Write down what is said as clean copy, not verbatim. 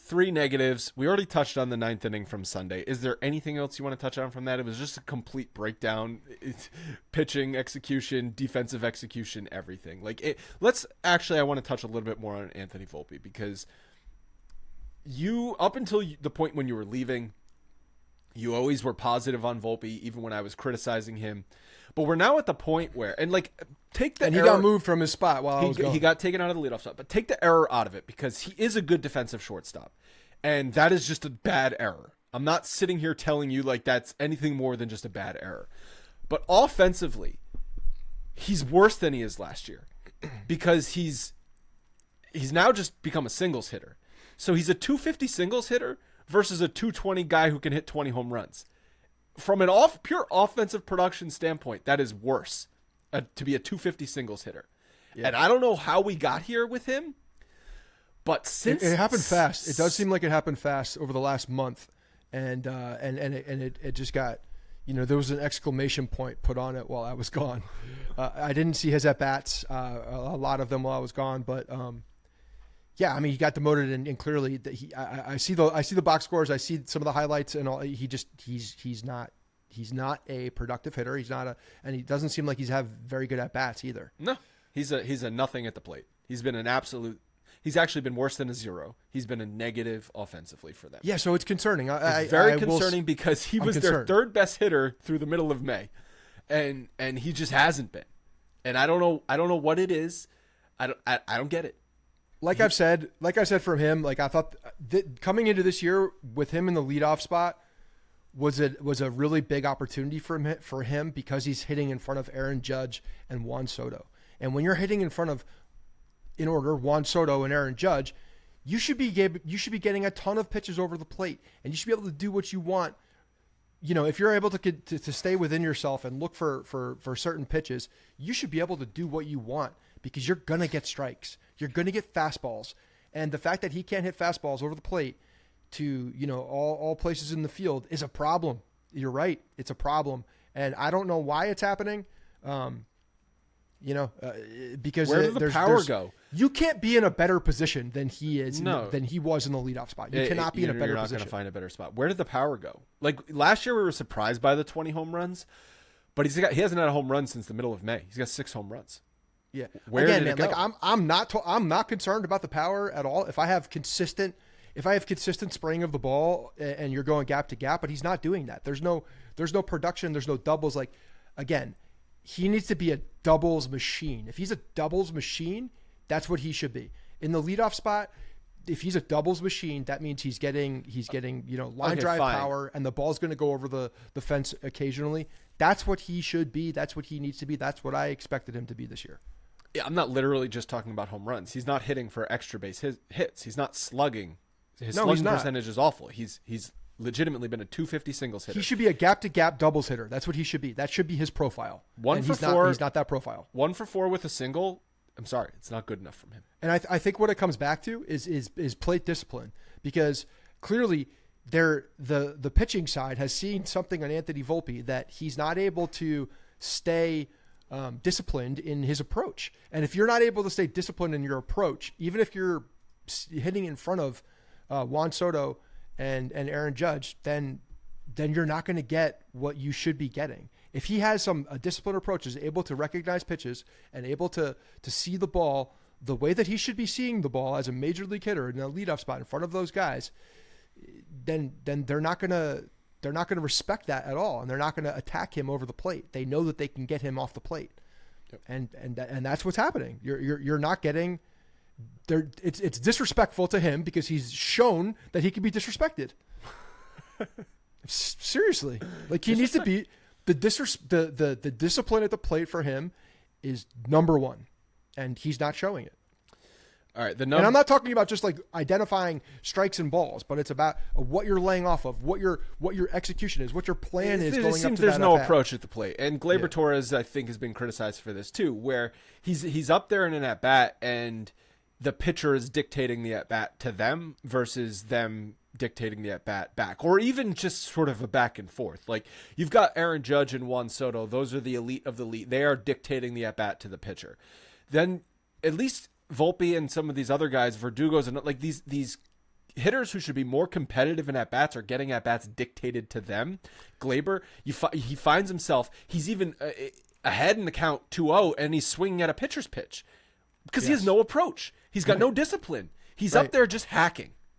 3 negatives. We already touched on the 9th inning from Sunday. Is there anything else you want to touch on from that? It was just a complete breakdown. Pitching execution, defensive execution, everything. I want to touch a little bit more on Anthony Volpe, because up until the point when you were leaving, you always were positive on Volpe, even when I was criticizing him. But we're now at the point where, take the and he error, got moved from his spot while I was gone. He got taken out of the leadoff spot, but take the error out of it, because he is a good defensive shortstop, and that is just a bad error. I'm not sitting here telling you that's anything more than just a bad error. But offensively, he's worse than he is last year, because he's now just become a singles hitter. So he's a 250 singles hitter versus a 220 guy who can hit 20 home runs. From an pure offensive production standpoint, that is worse to be a 250 singles hitter. Yeah. And I don't know how we got here with him, but since it happened fast. It does seem like it happened fast over the last month, and it just got, there was an exclamation point put on it while I was gone. I didn't see his at bats, a lot of them while I was gone, but yeah, I mean, he got demoted, and clearly that I see the box scores, I see some of the highlights, and all. He's not a productive hitter. And he doesn't seem like he's have very good at bats either. No, he's a nothing at the plate. He's actually been worse than a 0. He's been a negative offensively for them. Yeah, so it's concerning. It's very concerning, because he was their third best hitter through the middle of May, and he just hasn't been. And I don't know what it is. I don't get it. Like I said from him, I thought that coming into this year with him in the leadoff spot was a really big opportunity for him because he's hitting in front of Aaron Judge and Juan Soto. And when you're hitting in front of, in order, Juan Soto and Aaron Judge, you should be getting a ton of pitches over the plate, and you should be able to do what you want. If you're able to stay within yourself and look for certain pitches, you should be able to do what you want, because you're going to get strikes. You're going to get fastballs. And the fact that he can't hit fastballs over the plate to, all places in the field is a problem. You're right. It's a problem. And I don't know why it's happening. Because where did the power go? You can't be in a better position than he is, than he was in the leadoff spot. You cannot be in a better position. You're not going to find a better spot. Where did the power go? Last year we were surprised by the 20 home runs, but he hasn't had a home run since the middle of May. He's got 6 home runs. Yeah. Where did it go? I'm not concerned about the power at all. If I have consistent spraying of the ball and you're going gap to gap, but he's not doing that. There's no production. There's no doubles. Again, he needs to be a doubles machine. If he's a doubles machine, that's what he should be. In the leadoff spot, if he's a doubles machine, that means he's getting line drive power, and the ball's going to go over the fence occasionally. That's what he should be. That's what he needs to be. That's what I expected him to be this year. Yeah, I'm not literally just talking about home runs. He's not hitting for extra base hits. He's not slugging. His slugging percentage is awful. He's legitimately been a 250 singles hitter. He should be a gap-to-gap doubles hitter. That's what he should be. That should be his profile. He's not that profile. 1 for 4 with a single. I'm sorry, it's not good enough from him. And I think what it comes back to is plate discipline, because clearly the pitching side has seen something on Anthony Volpe that he's not able to stay disciplined in his approach. And if you're not able to stay disciplined in your approach, even if you're hitting in front of Juan Soto and Aaron Judge, then you're not going to get what you should be getting. If he has a disciplined approach, is able to recognize pitches and able to see the ball the way that he should be seeing the ball as a major league hitter in a leadoff spot in front of those guys, then they're not going to respect that at all, and they're not going to attack him over the plate. They know that they can get him off the plate. Yep. And that's what's happening. You're not getting there. It's disrespectful to him because he's shown that he can be disrespected. Seriously, he needs to be the discipline at the plate for him is number one, and he's not showing it. All right, and I'm not talking about just identifying strikes and balls, but it's about what you're laying off of, what your execution is, what your plan is going up to that. It seems there's no approach at the plate, and Gleyber Torres, I think, has been criticized for this too, where he's up there in an at bat, and the pitcher is dictating the at bat to them versus them dictating the at bat back, or even just sort of a back and forth. You've got Aaron Judge and Juan Soto; those are the elite of the elite. They are dictating the at bat to the pitcher. Then at least Volpe and some of these other guys, Verdugo's, and these hitters who should be more competitive in at-bats are getting at-bats dictated to them. Glaber, he finds himself, he's even ahead in the count 2-0, and he's swinging at a pitcher's pitch because he has no approach. He's got no discipline. He's up there just hacking.